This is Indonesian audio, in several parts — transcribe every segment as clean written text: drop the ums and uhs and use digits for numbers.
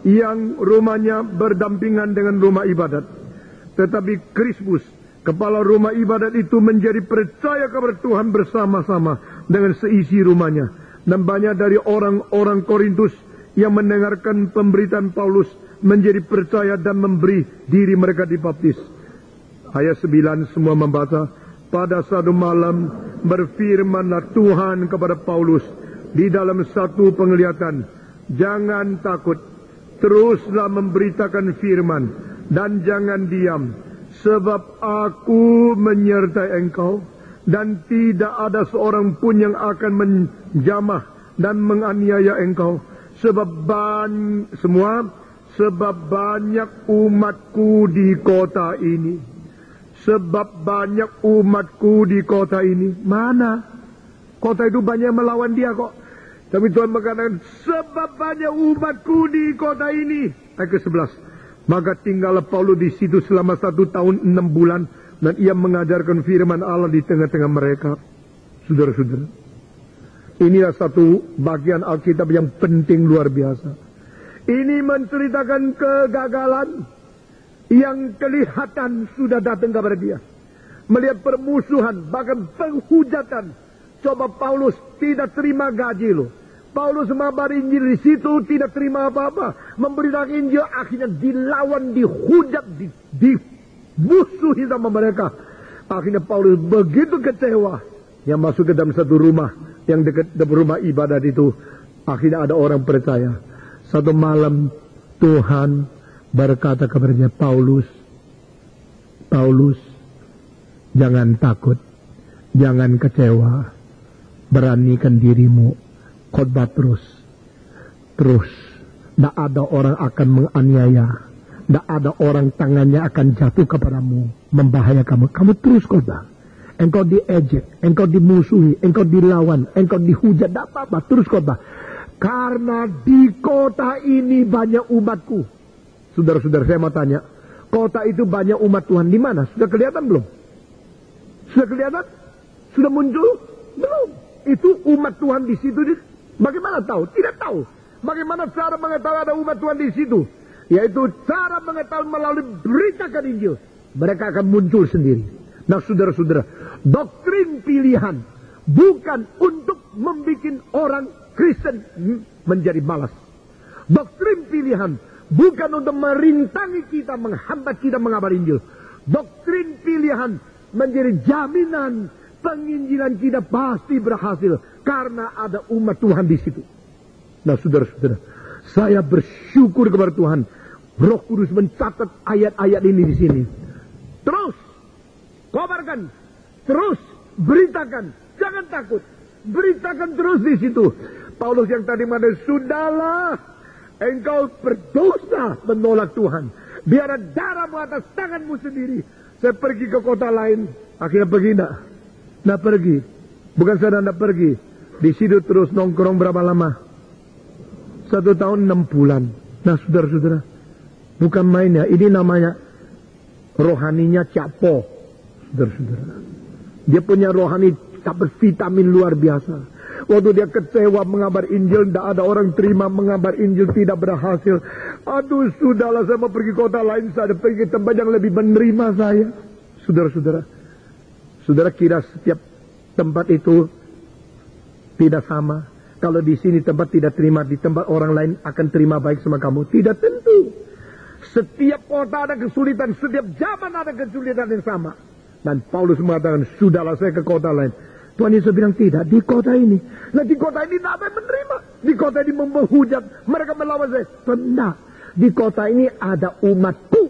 yang rumahnya berdampingan dengan rumah ibadat. Tetapi Krispus, kepala rumah ibadat itu menjadi percaya kepada Tuhan bersama-sama dengan seisi rumahnya. Dan banyak dari orang-orang Korintus yang mendengarkan pemberitaan Paulus menjadi percaya dan memberi diri mereka dibaptis. Ayat 9 semua membaca. Pada satu malam berfirmanlah Tuhan kepada Paulus di dalam satu penglihatan, jangan takut, teruslah memberitakan firman dan jangan diam, sebab aku menyertai engkau dan tidak ada seorang pun yang akan menjamah dan menganiaya engkau, sebab banyak umatku di kota ini. Sebab banyak umatku di kota ini. Mana? Kota itu banyak melawan dia kok. Tapi Tuhan mengatakan, sebab banyak umatku di kota ini. Ayat ke-11. Maka tinggallah Paulus di situ selama 1 tahun 6 bulan. Dan ia mengajarkan firman Allah di tengah-tengah mereka. Saudara-saudara. Inilah satu bagian Alkitab yang penting luar biasa. Ini menceritakan kegagalan yang kelihatan sudah datang kepada dia. Melihat permusuhan, bahkan penghujatan. Coba Paulus tidak terima gaji loh. Paulus mengabar Injil di situ tidak terima apa-apa. Memberitakan Injil akhirnya dilawan, dihujat, dimusuhi sama mereka. Akhirnya Paulus begitu kecewa. Yang masuk ke dalam satu rumah yang dekat rumah ibadat itu. Akhirnya ada orang percaya. Satu malam Tuhan berkata kepadanya, Paulus, jangan takut, jangan kecewa, beranikan dirimu, khotbah terus. Tidak ada orang akan menganiaya, tidak ada orang tangannya akan jatuh kepadamu, membahayakan kamu terus khotbah. Engkau diejek, engkau dimusuhi, engkau dilawan, engkau dihujat, tidak apa-apa, terus khotbah. Karena di kota ini banyak umatku. Saudara-saudara, saya mau tanya, kota itu banyak umat Tuhan di mana? Sudah kelihatan belum? Sudah kelihatan? Sudah muncul? Belum. Itu umat Tuhan di situ. Bagaimana tahu? Tidak tahu. Bagaimana cara mengetahui ada umat Tuhan di situ? Yaitu cara mengetahui melalui beritakan Injil. Mereka akan muncul sendiri. Nah, saudara-saudara, doktrin pilihan bukan untuk membuat orang Kristen menjadi malas. Doktrin pilihan bukan untuk merintangi kita, menghambat kita mengabar Injil. Doktrin pilihan menjadi jaminan penginjilan kita pasti berhasil. Karena ada umat Tuhan di situ. Nah, saudara-saudara, saya bersyukur kepada Tuhan. Roh Kudus mencatat ayat-ayat ini di sini. Terus, kabarkan. Terus, beritakan. Jangan takut. Beritakan terus di situ. Paulus yang tadi mengatakan, sudahlah. Engkau berdosa menolak Tuhan. Biar darahmu atas tanganmu sendiri. Saya pergi ke kota lain. Akhirnya pergi enggak? Enggak pergi. Bukan saya enggak pergi. Di situ terus nongkrong berapa lama? 1 tahun 6 bulan. Nah, saudara-saudara, bukan main ya. Ini namanya rohaninya capo. Saudara-saudara. Dia punya rohani dapat vitamin luar biasa. Waktu dia kecewa mengabar Injil, tidak ada orang terima mengabar Injil, tidak berhasil. Aduh, sudahlah, saya mau pergi kota lain, saya pergi ke tempat yang lebih menerima saya. Saudara-saudara, saudara kira setiap tempat itu tidak sama? Kalau di sini tempat tidak terima, di tempat orang lain akan terima baik sama kamu? Tidak tentu. Setiap kota ada kesulitan, setiap zaman ada kesulitan yang sama. Dan Paulus mengatakan, sudahlah saya ke kota lain. Tuhan Yesus bilang tidak, di kota ini. Nah, di kota ini tidak ada yang menerima. Di kota ini menghujat, mereka melawan saya. Tidak, di kota ini ada umatku.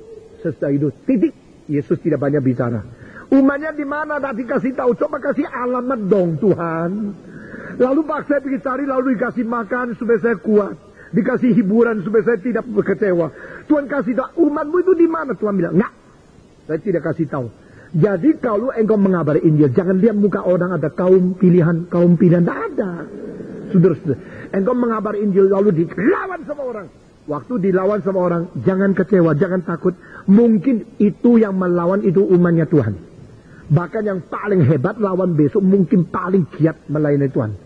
Sesudah itu, titik. Yesus tidak banyak bicara. Umatnya di mana? Tidak dikasih tahu. Coba kasih alamat dong Tuhan. Lalu pak saya pergi cari, lalu dikasih makan supaya saya kuat. Dikasih hiburan supaya saya tidak kecewa. Tuhan kasih tahu, umatmu itu di mana? Tuhan bilang, enggak. Saya tidak kasih tahu. Jadi kalau engkau mengabar Injil, jangan lihat muka orang ada kaum pilihan, tidak ada. Saudara-saudara, engkau mengabar Injil lalu dilawan sama orang. Waktu dilawan sama orang, jangan kecewa, jangan takut. Mungkin itu yang melawan itu umatnya Tuhan. Bahkan yang paling hebat lawan besok mungkin paling giat melayani Tuhan.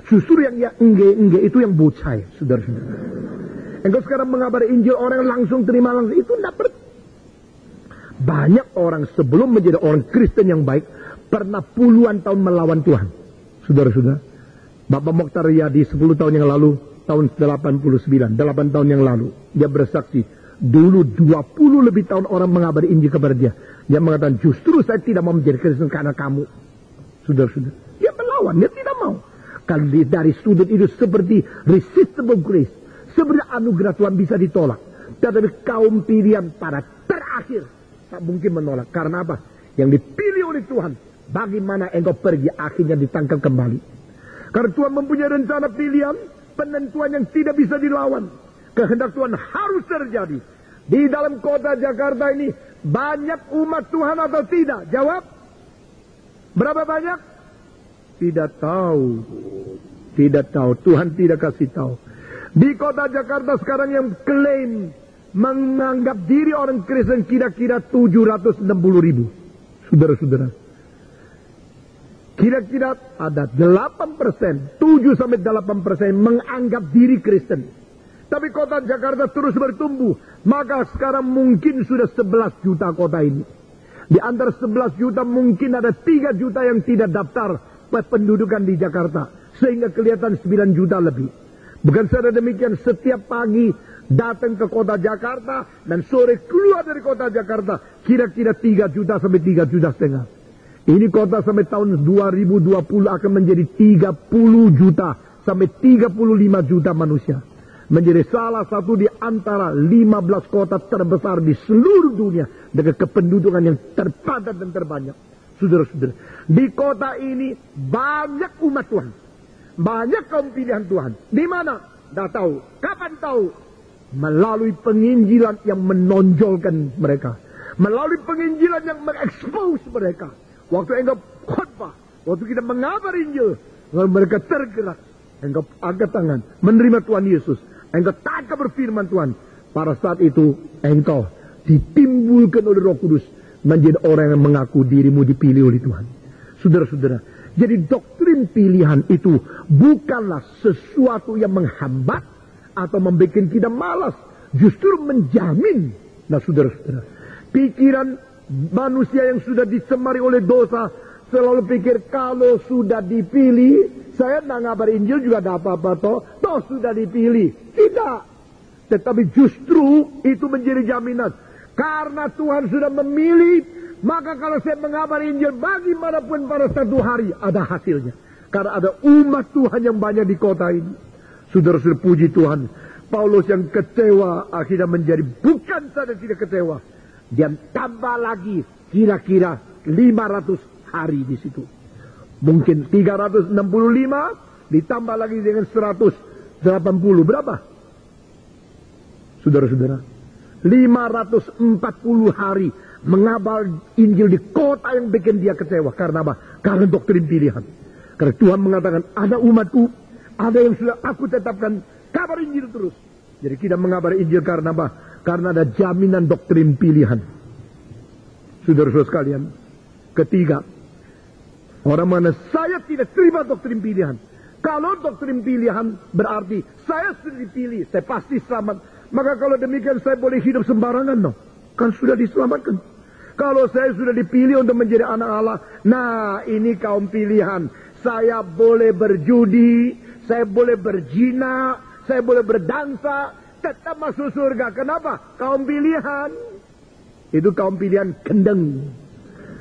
Justru yang enggak itu yang bocai, saudara-saudara. Engkau sekarang mengabari Injil, orang langsung terima langsung. Itu tidak Banyak orang sebelum menjadi orang Kristen yang baik, pernah puluhan tahun melawan Tuhan. Saudara-saudara, Bapak Mokhtar Riyadi 10 tahun yang lalu, tahun 89, 8 tahun yang lalu, dia bersaksi, dulu 20 lebih tahun orang mengabari Injil kepada dia. Dia mengatakan, justru saya tidak mau menjadi Kristen karena kamu. Saudara-saudara, dia melawan, dia tidak mau. Kalau dari sudut itu seperti resistible grace, seperti anugerah Tuhan bisa ditolak. Tetapi kaum pilihan pada terakhir tak mungkin menolak. Karena apa? Yang dipilih oleh Tuhan. Bagaimana engkau pergi akhirnya ditangkap kembali. Karena Tuhan mempunyai rencana pilihan, penentuan yang tidak bisa dilawan. Kehendak Tuhan harus terjadi. Di dalam kota Jakarta ini banyak umat Tuhan atau tidak? Jawab. Berapa banyak? Tidak tahu. Tidak tahu. Tuhan tidak kasih tahu. Di kota Jakarta sekarang yang klaim menganggap diri orang Kristen kira-kira 760 ribu. Saudara-saudara. Kira-kira ada 8%, 7-8% menganggap diri Kristen. Tapi kota Jakarta terus bertumbuh. Maka sekarang mungkin sudah 11 juta kota ini. Di antara 11 juta mungkin ada 3 juta yang tidak daftar pendudukan di Jakarta. Sehingga kelihatan 9 juta lebih. Bukan saja demikian, setiap pagi datang ke kota Jakarta dan sore keluar dari kota Jakarta. Kira-kira 3 juta sampai 3 juta setengah. Ini kota sampai tahun 2020 akan menjadi 30 juta sampai 35 juta manusia. Menjadi salah satu di antara 15 kota terbesar di seluruh dunia dengan kependudukan yang terpadat dan terbanyak. Saudara-saudara, di kota ini banyak umat Tuhan. Banyak kaum pilihan Tuhan. Di mana? Tidak tahu. Kapan tahu? Melalui penginjilan yang menonjolkan mereka. Melalui penginjilan yang mengekspos mereka. Waktu engkau khotbah, waktu kita mengabar Injil, lalu mereka tergerak. Engkau angkat tangan, menerima Tuhan Yesus. Engkau tangkap berfirman Tuhan. Pada saat itu, engkau ditimbulkan oleh Roh Kudus menjadi orang yang mengaku dirimu dipilih oleh Tuhan. Saudara-saudara, jadi doktrin pilihan itu bukanlah sesuatu yang menghambat atau membuat kita malas. Justru menjamin. Nah saudara-saudara, pikiran manusia yang sudah disemari oleh dosa selalu pikir kalau sudah dipilih, saya tidak ngabar Injil juga ada apa-apa toh sudah dipilih. Tidak. Tetapi justru itu menjadi jaminan. Karena Tuhan sudah memilih, maka kalau saya mengabar Injil bagaimanapun pada satu hari ada hasilnya. Karena ada umat Tuhan yang banyak di kota ini. Saudara-saudara, puji Tuhan. Paulus yang kecewa akhirnya menjadi bukan saja tidak kecewa. Dia tambah lagi kira-kira 500 hari di situ. Mungkin 365 ditambah lagi dengan 180. Berapa? Saudara-saudara, 540 hari mengabar Injil di kota yang bikin dia kecewa. Karena apa? Karena doktrin pilihan. Karena Tuhan mengatakan, ada umatku, ada yang sudah aku tetapkan, kabar Injil terus. Jadi kita mengabar Injil karena apa? Karena ada jaminan doktrin pilihan. Saudara-saudara sekalian, ketiga, orang mana saya tidak terima doktrin pilihan. Kalau doktrin pilihan berarti saya sudah dipilih, saya pasti selamat. Maka kalau demikian saya boleh hidup sembarangan, no? Kan sudah diselamatkan. Kalau saya sudah dipilih untuk menjadi anak Allah, nah ini kaum pilihan. Saya boleh berjudi, saya boleh berzina, saya boleh berdansa, tetap masuk surga. Kenapa? Kaum pilihan. Itu kaum pilihan kendeng.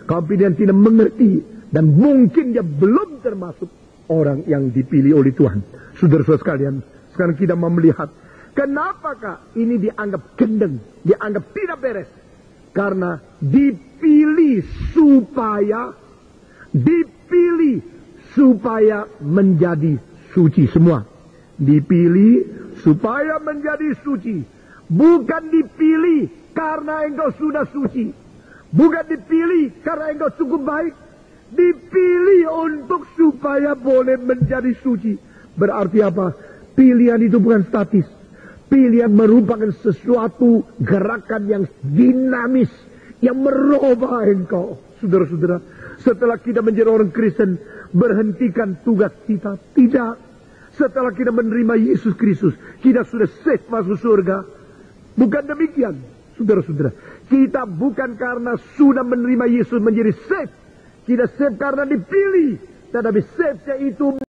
Kaum pilihan tidak mengerti. Dan mungkin dia belum termasuk orang yang dipilih oleh Tuhan. Saudara-saudara sekalian, sekarang kita mau melihat. Kenapakah ini dianggap kendeng? Dianggap tidak beres? Karena dipilih supaya menjadi suci semua. Dipilih supaya menjadi suci. Bukan dipilih karena engkau sudah suci. Bukan dipilih karena engkau cukup baik. Dipilih untuk supaya boleh menjadi suci. Berarti apa? Pilihan itu bukan statis. Pilihan merupakan sesuatu gerakan yang dinamis. Yang merubah engkau. Saudara-saudara, setelah kita menjadi orang Kristen, berhentikan tugas kita. Tidak. Setelah kita menerima Yesus Kristus, kita sudah safe masuk surga. Bukan demikian, saudara-saudara. Kita bukan karena sudah menerima Yesus menjadi safe. Kita safe karena dipilih. Tetapi safe-nya itu